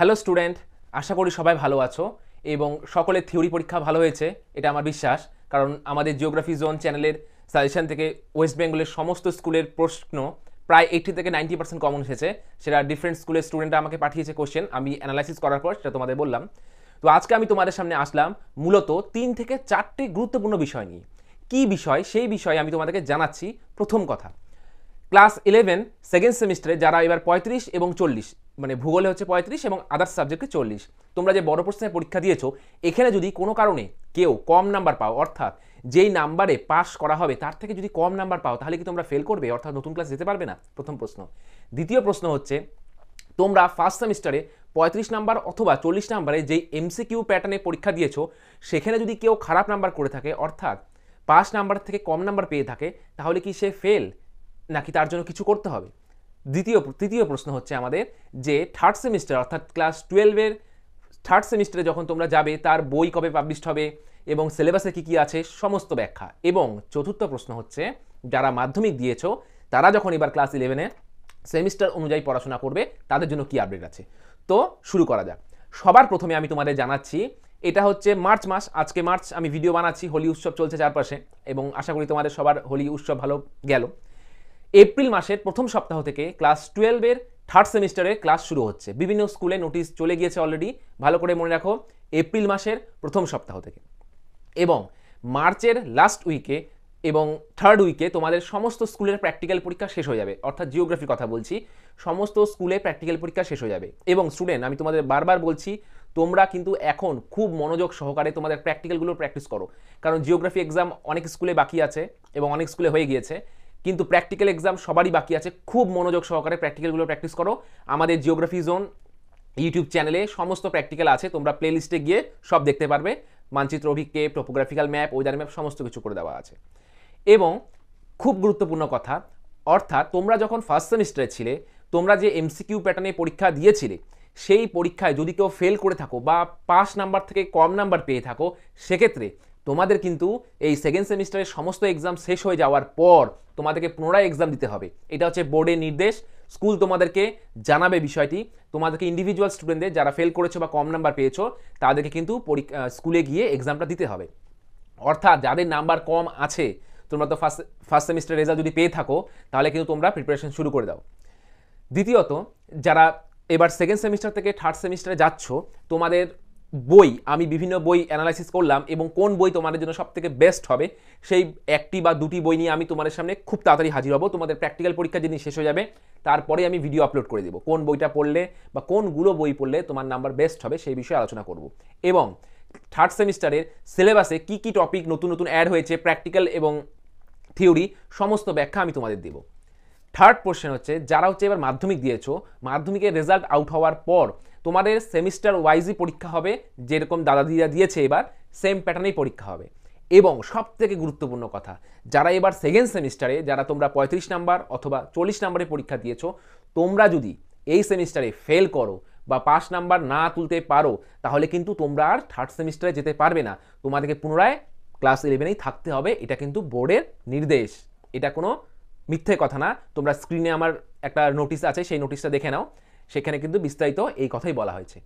Hello student, আশা করি সবাই ভালো আছো এবং সকলের থিওরি পরীক্ষা ভালো হয়েছে এটা আমার বিশ্বাস। কারণ আমাদের জিওগ্রাফি জোন চ্যানেলের সাজেশন থেকে ওয়েস্ট বেঙ্গলের সমস্ত স্কুলের প্রশ্ন প্রায় 80 থেকে 90% কমন এসেছে। সেটা ডিফারেন্ট স্কুলের স্টুডেন্টরা আমাকে পাঠিয়েছে কোশ্চেন, আমি অ্যানালাইসিস করার পর সেটা তোমাদের বললাম। তো আজকে আমি তোমাদের সামনে আসলাম মূলত 3 থেকে 4টে গুরুত্বপূর্ণ বিষয় নিয়ে। কী বিষয় সেই বিষয়ে আমি তোমাদেরকে জানাচ্ছি। প্রথম কথা, ক্লাস 11 সেকেন্ড সেমিস্টারে যারা এবার 35 এবং 40, মানে ভূগোলে হচ্ছে 35 এবং আদার্স সাবজেক্টে 40, তোমরা যে বড় প্রশ্নের পরীক্ষা দিয়েছো, এখানে যদি কোনো কারণে কেউ কম নাম্বার পাও, অর্থাৎ যেই নাম্বারে পাস করা হবে তার থেকে যদি কম নাম্বার পাও, তাহলে কি তোমরা ফেল করবে, অর্থাৎ নতুন ক্লাস যেতে পারবে না? প্রথম প্রশ্ন। দ্বিতীয় প্রশ্ন হচ্ছে, তোমরা ফার্স্ট সেমিস্টারে 35 নাম্বার অথবা 40 নাম্বারে যেই এমসিকিউ প্যাটার্নে পরীক্ষা দিয়েছো, সেখানে যদি কেউ খারাপ নাম্বার করে থাকে, অর্থাৎ পাস নাম্বার থেকে কম নাম্বার পেয়ে থাকে, তাহলে কি সে ফেল নাকি তার জন্য কিছু করতে হবে? তৃতীয় প্রশ্ন হচ্ছে আমাদের যে থার্ড সেমিস্টার অর্থাৎ ক্লাস 12-এর থার্ড সেমিস্টারে যখন তোমরা যাবে, তার বই কবে পাবলিশড হবে এবং সিলেবাসে কী কী আছে সমস্ত ব্যাখ্যা। এবং চতুর্থ প্রশ্ন হচ্ছে, যারা মাধ্যমিক দিয়েছো তারা যখন এবার ক্লাস 11-এ সেমিস্টার অনুযায়ী পড়াশোনা করবে, তাদের জন্য কী আপডেট আছে। তো শুরু করা যাক। সবার প্রথমে আমি তোমাদের জানাচ্ছি, এটা হচ্ছে মার্চ মাস, আজকে মার্চ, আমি ভিডিও বানাচ্ছি, হোলি উৎসব চলছে চারপাশে এবং আশা করি তোমাদের সবার হোলি উৎসব ভালো গেল। এপ্রিল মাসের প্রথম সপ্তাহ থেকে ক্লাস 12-এর থার্ড সেমিস্টারের ক্লাস শুরু হচ্ছে। বিভিন্ন স্কুলে নোটিশ চলে গিয়েছে অলরেডি, ভালো করে মনে রাখো, এপ্রিল মাসের প্রথম সপ্তাহ থেকে। এবং মার্চের লাস্ট উইকে এবং থার্ড উইকে তোমাদের সমস্ত স্কুলের প্র্যাকটিক্যাল পরীক্ষা শেষ হয়ে যাবে, অর্থাৎ জিওগ্রাফির কথা বলছি, সমস্ত স্কুলে প্র্যাকটিক্যাল পরীক্ষা শেষ হয়ে যাবে। এবং স্টুডেন্ট, আমি তোমাদের বারবার বলছি, তোমরা কিন্তু এখন খুব মনোযোগ সহকারে তোমাদের প্র্যাকটিক্যালগুলো প্র্যাকটিস করো, কারণ জিওগ্রাফি এক্সাম অনেক স্কুলে বাকি আছে এবং অনেক স্কুলে হয়ে গিয়েছে, কিন্তু প্র্যাকটিক্যাল এক্সাম সবারই বাকি আছে। খুব মনোযোগ সহকারে প্র্যাকটিক্যালগুলো প্র্যাকটিস করো। আমাদের জিওগ্রাফি জোন ইউটিউব চ্যানেলে সমস্ত প্র্যাকটিক্যাল আছে, তোমরা প্লে লিস্টে গিয়ে সব দেখতে পারবে। মানচিত্র অভিক্ষেপ, টোপোগ্রাফিক্যাল ম্যাপ, ওয়েদার ম্যাপ, সমস্ত কিছু করে দেওয়া আছে। এবং খুব গুরুত্বপূর্ণ কথা, অর্থাৎ তোমরা যখন ফার্স্ট সেমিস্টারে ছিলে, তোমরা যে এমসিকিউ প্যাটার্নে পরীক্ষা দিয়েছিলে, সেই পরীক্ষায় যদি কেউ ফেল করে থাকো বা পাস নাম্বার থেকে কম নাম্বার পেয়ে থাকো, সেক্ষেত্রে তোমাদের কিন্তু এই সেকেন্ড সেমিস্টারের সমস্ত এক্সাম শেষ হয়ে যাওয়ার পর তোমাদেরকে পুনরায় এক্সাম দিতে হবে। এটা হচ্ছে বোর্ডের নির্দেশ। স্কুল তোমাদেরকে জানাবে বিষয়টি। তোমাদেরকে ইন্ডিভিজুয়াল স্টুডেন্টদের যারা ফেল করেছো বা কম নাম্বার পেয়েছো, তাদেরকে কিন্তু স্কুলে গিয়ে এক্সামটা দিতে হবে। অর্থাৎ যাদের নাম্বার কম আছে, তোমরা তো ফার্স্ট সেমিস্টার রেজাল্ট যদি পেয়ে থাকো, তাহলে কিন্তু তোমরা প্রিপারেশন শুরু করে দাও। দ্বিতীয়ত, যারা এবার সেকেন্ড সেমিস্টার থেকে থার্ড সেমিস্টারে যাচ্ছ, তোমাদের বই, আমি বিভিন্ন বই অ্যানালাইসিস করলাম এবং কোন বই তোমাদের জন্য সবথেকে বেস্ট হবে, সেই একটি বা দুটি বই নিয়ে আমি তোমাদের সামনে খুব তাড়াতাড়ি হাজির হব। তোমাদের প্র্যাকটিক্যাল পরীক্ষা যেদিন শেষ হয়ে যাবে, তারপরে আমি ভিডিও আপলোড করে দেবো কোন বইটা পড়লে বা কোনগুলো বই পড়লে তোমার নাম্বার বেস্ট হবে, সেই বিষয়ে আলোচনা করব। এবং থার্ড সেমিস্টারের সিলেবাসে কী কী টপিক নতুন নতুন অ্যাড হয়েছে, প্র্যাকটিক্যাল এবং থিওরি, সমস্ত ব্যাখ্যা আমি তোমাদের দেবো। থার্ড কোশ্চেন হচ্ছে, যারা হচ্ছে এবার মাধ্যমিক দিয়েছো, মাধ্যমিকের রেজাল্ট আউট হওয়ার পর তোমাদের সেমিস্টার ওয়াইজই পরীক্ষা হবে, যেরকম দাদা দিদা দিয়েছে এবার সেম প্যাটার্নেই পরীক্ষা হবে। এবং সব থেকে গুরুত্বপূর্ণ কথা, যারা এবার সেকেন্ড সেমিস্টারে, যারা তোমরা 35 নাম্বার অথবা 40 নাম্বারে পরীক্ষা দিয়েছো, তোমরা যদি এই সেমিস্টারে ফেল করো বা পাস নাম্বার না তুলতে পারো, তাহলে কিন্তু তোমরা আর থার্ড সেমিস্টারে যেতে পারবে না, তোমাদেরকে পুনরায় ক্লাস 11-এই থাকতে হবে। এটা কিন্তু বোর্ডের নির্দেশ, এটা কোনো মিথ্যে কথা না। তোমরা স্ক্রিনে আমার একটা নোটিশ আছে, সেই নোটিশটা দেখে নাও, সেখানে কিন্তু বিস্তারিত এই কথাই বলা হয়েছে।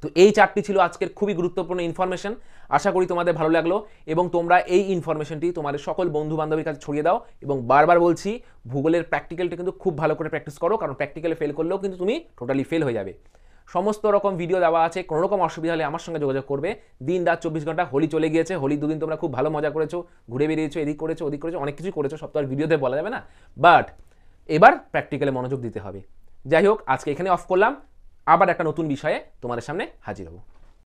তো এই চারটি ছিল আজকের খুবই গুরুত্বপূর্ণ ইনফরমেশন। আশা করি তোমাদের ভালো লাগলো এবং তোমরা এই ইনফরমেশনটি তোমাদের সকল বন্ধু বান্ধবীর কাছে ছড়িয়ে দাও। এবং বারবার বলছি, ভূগোলের প্র্যাকটিক্যালটা কিন্তু খুব ভালো করে প্র্যাকটিস করো, কারণ প্র্যাকটিক্যালে ফেল করলেও কিন্তু তুমি টোটালি ফেল হয়ে যাবে। সমস্ত রকম ভিডিও দেওয়া আছে, কোনো রকম অসুবিধা হলে আমার সঙ্গে যোগাযোগ করবে। দিন রাত 24 ঘন্টা। হোলি চলে গিয়েছে, হোলি দুদিন তোমরা খুব ভালো মজা করেছো, ঘুরে বেরিয়েছো, এদিক করেছো ওদিক করেছো, অনেক কিছুই করেছো, সব তো আর ভিডিওতে বলা যাবে না, বাট এবার প্র্যাকটিক্যালে মনোযোগ দিতে হবে। যাই হোক, আজকে এখানে অফ করলাম, আবার একটা নতুন বিষয়ে তোমাদের সামনে হাজির হব।